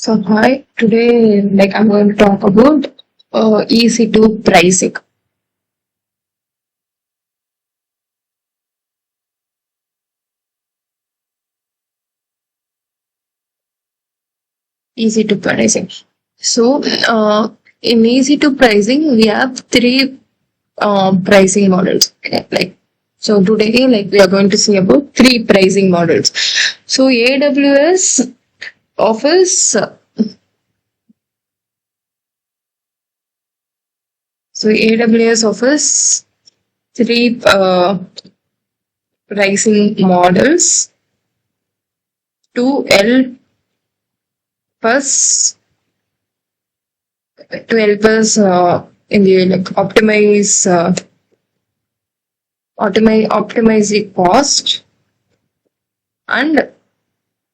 So hi, today I'm going to talk about EC2 pricing. EC2 pricing. So in EC2 pricing, we have three pricing models. Okay? So today, we are going to see about three pricing models. So AWS offers. So AWS offers three pricing models to help us in the optimize the cost and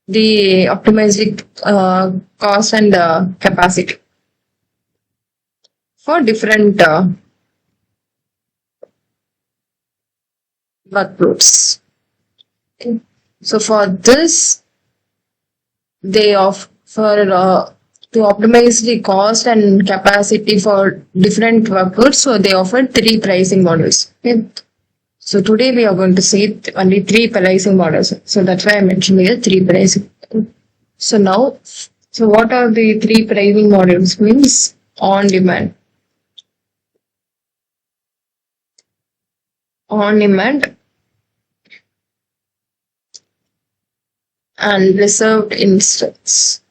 the optimize the cost and capacity for different workloads. Okay. So for this, they offer to optimize the cost and capacity for different workloads. So they offer three pricing models. Okay. So today we are going to see only three pricing models. So that's why I mentioned here three pricing. So now, so what are the three pricing models? Means on demand, and reserved instance.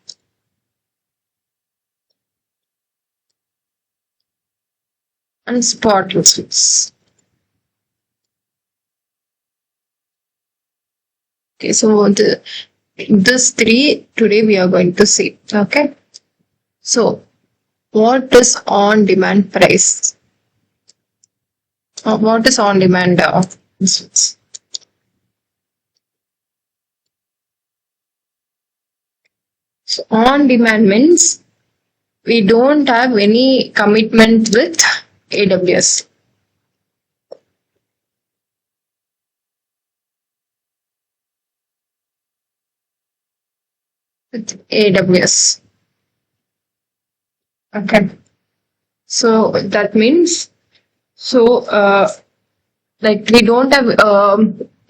And spot listings. Okay, so this three today we are going to see. Okay, so what is on demand price? What is on demand instance? So on demand means we don't have any commitment with AWS. With AWS. Okay. So that means we don't have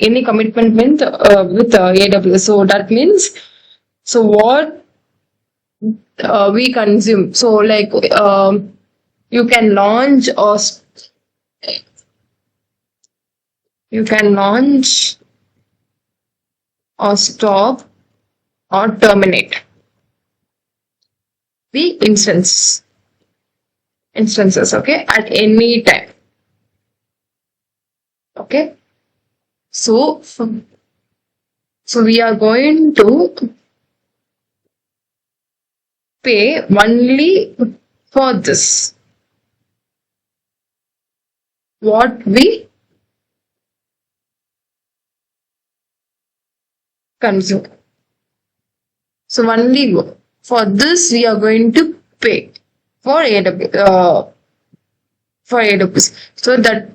any commitment with AWS. So that means what we consume. So you can launch or stop or terminate the instances, okay, at any time. Okay, so we are going to pay only for this what we consume. So only for this we are going to pay for AWS. So that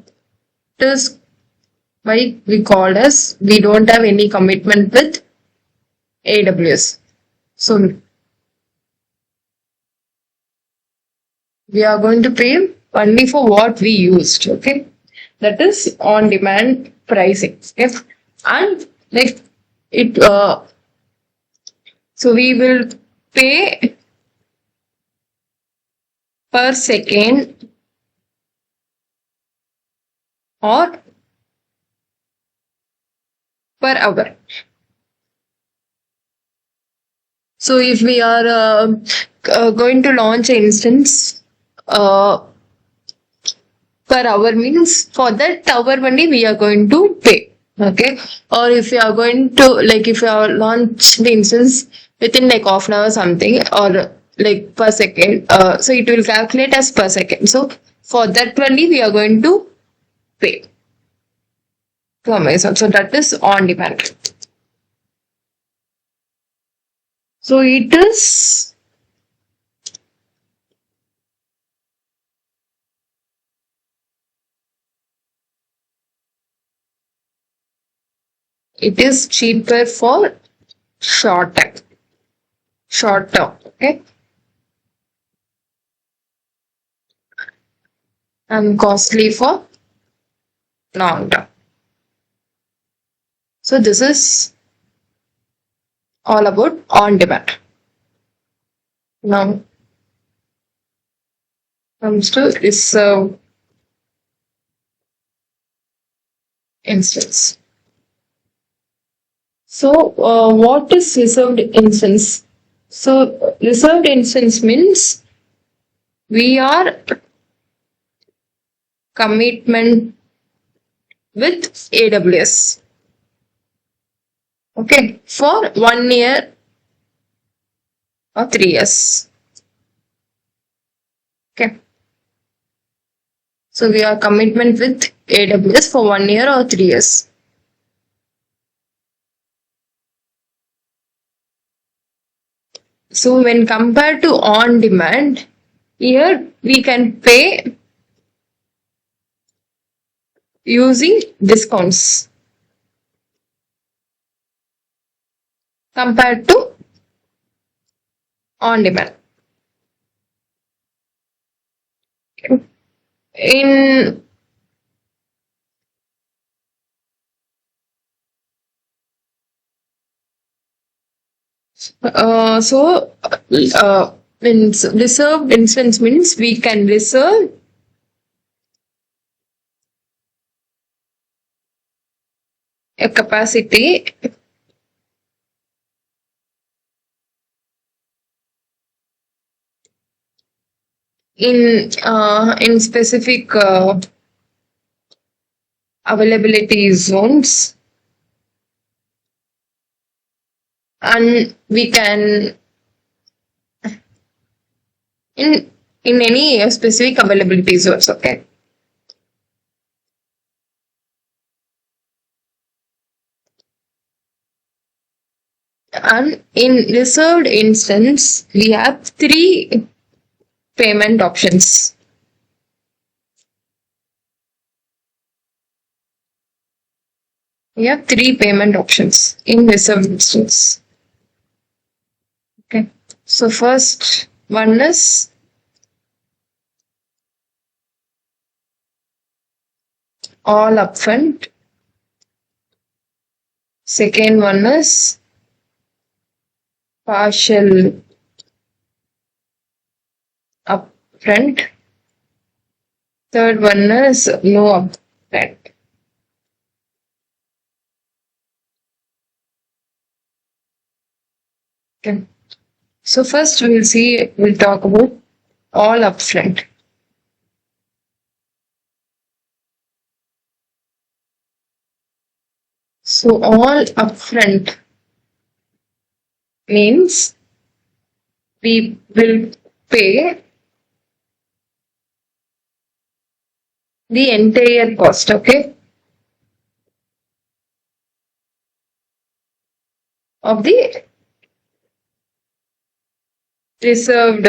is why we called as we don't have any commitment with AWS. So we are going to pay only for what we used. Okay, that is on demand pricing. Okay, and it so we will pay per second or per hour. So if we are going to launch an instance per hour, means for that hour only we are going to pay. Okay, or if you are going to if you are launch the instance within half an hour or something, or per second, so it will calculate as per second. So for that only we are going to pay to Amazon. So that is on demand. So it is cheaper for short time. short term. Okay. And costly for long term. So this is all about on demand. Now comes to reserved instance. So what is reserved instance? So reserved instance means we are commitment with AWS. Okay, for 1 year or 3 years. Okay. So we are commitment with AWS for 1 year or 3 years. So when compared to on demand, here we can pay using discounts compared to on demand. In means reserved instance means we can reserve a capacity in specific availability zones, and we can in any specific availability zones. Okay. And in reserved instance, we have 3 payment options. We have 3 payment options in reserved instance. Okay. So first one is all upfront. Second one is partial upfront. Third one is no upfront. Okay. So first we'll talk about all upfront. So all upfront means we will pay the entire cost, okay, of the reserved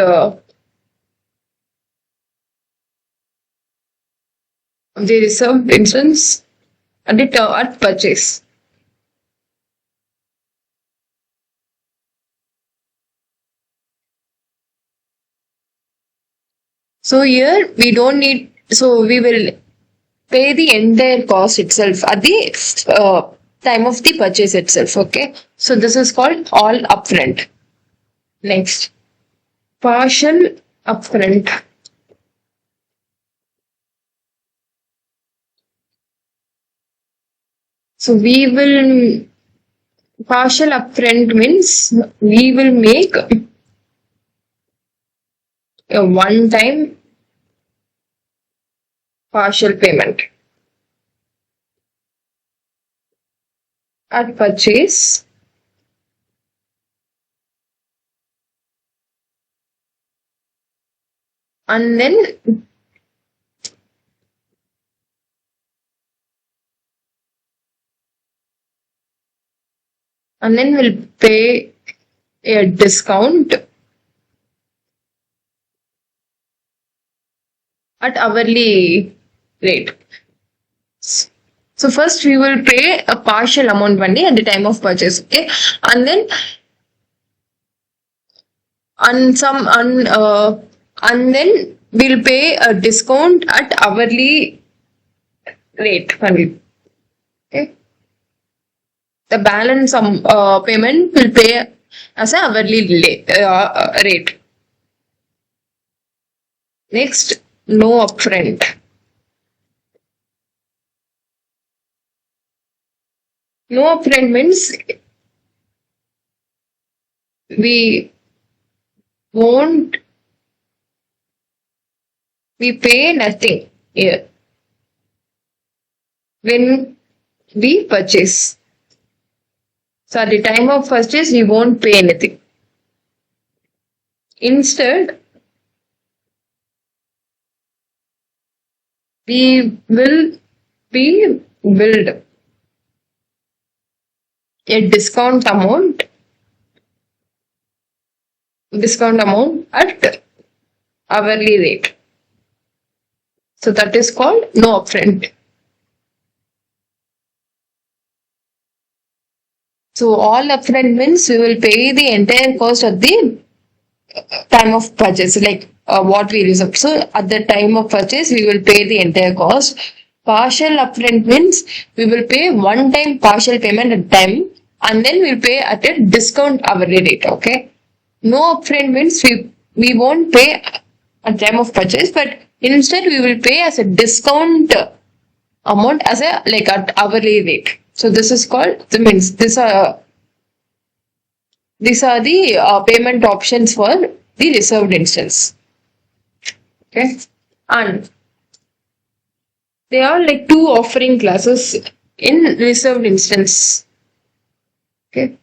instance at purchase. So here we don't need, so we will pay the entire cost itself at the time of the purchase itself. Okay. So this is called all upfront. Next, partial upfront. So we will, partial upfront means we will make a one-time partial payment at purchase, and then we'll pay a discount at hourly rate. So first we will pay a partial amount only at the time of purchase, okay, and then And then we'll pay a discount at hourly rate only. Okay. The balance payment will pay as a hourly rate. Next, no upfront. No upfront means we won't, we pay nothing here when we purchase. So at the time of purchase, we won't pay anything. Instead, we will be billed a discount amount at hourly rate. So that is called no upfront. So all upfront means we will pay the entire cost at the time of purchase, like what we reserve. So at the time of purchase, we will pay the entire cost. Partial upfront means we will pay one time partial payment at time and then we'll pay at a discount hourly rate. Okay. No upfront means we won't pay at time of purchase, but instead we will pay as a discount amount as a like at hourly rate. So this is called the means these are the payment options for the reserved instance. Okay, and there are like two offering classes in reserved instance. Okay.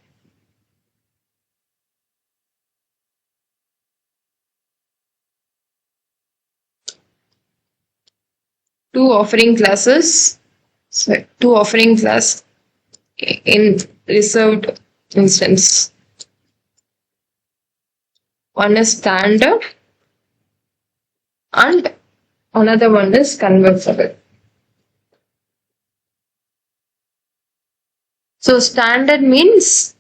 Two offering classes. So two offering class in reserved instance. One is standard and another one is convertible. So standard means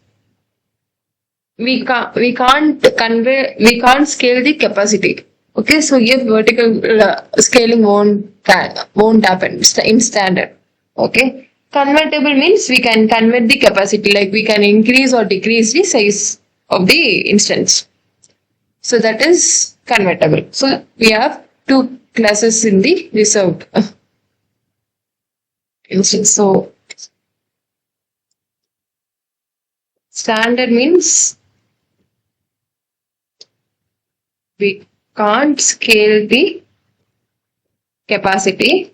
we can't scale the capacity. Okay, so here vertical scaling won't happen in standard. Okay, convertible means we can convert the capacity, like we can increase or decrease the size of the instance. So that is convertible. So we have two classes in the reserved instance. So standard means we can't scale the capacity.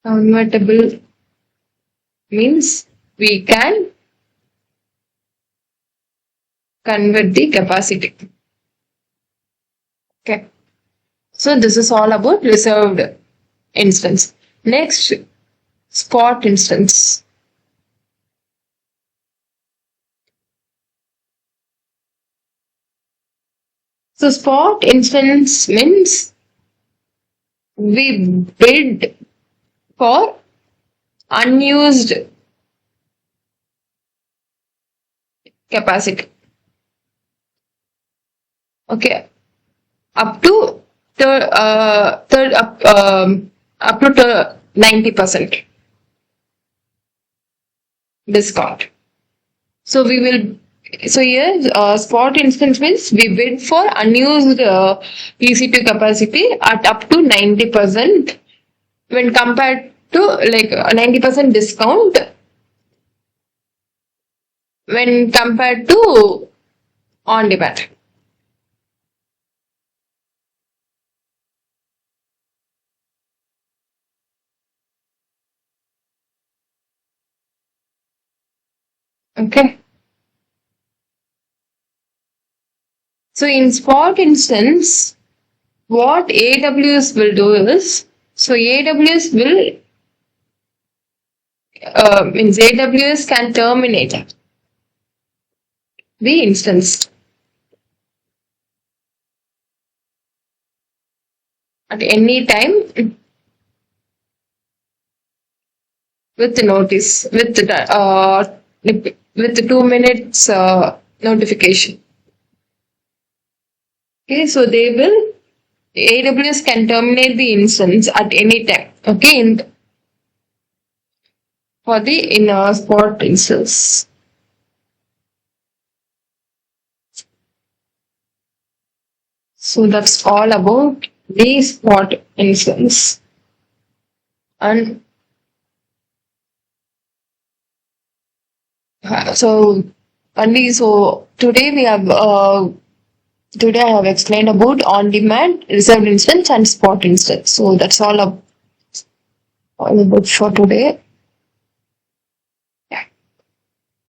Convertible means we can convert the capacity. Okay. So this is all about reserved instance. Next, spot instance. So spot instance means we bid for unused capacity. Okay, up to 90% discount. So we will. So here, spot instance means we bid for unused EC2 capacity at up to 90% when compared to like 90% discount when compared to on demand. Okay. So in spot instance, what AWS will do is, so AWS will means AWS can terminate the instance at any time with the notice, with the with 2 minutes notification. Okay, so AWS can terminate the instance at any time. Okay, for the spot instance. So that's all about the spot instance. And so today I have explained about on-demand, reserved instance, and spot instance. So that's all about for today.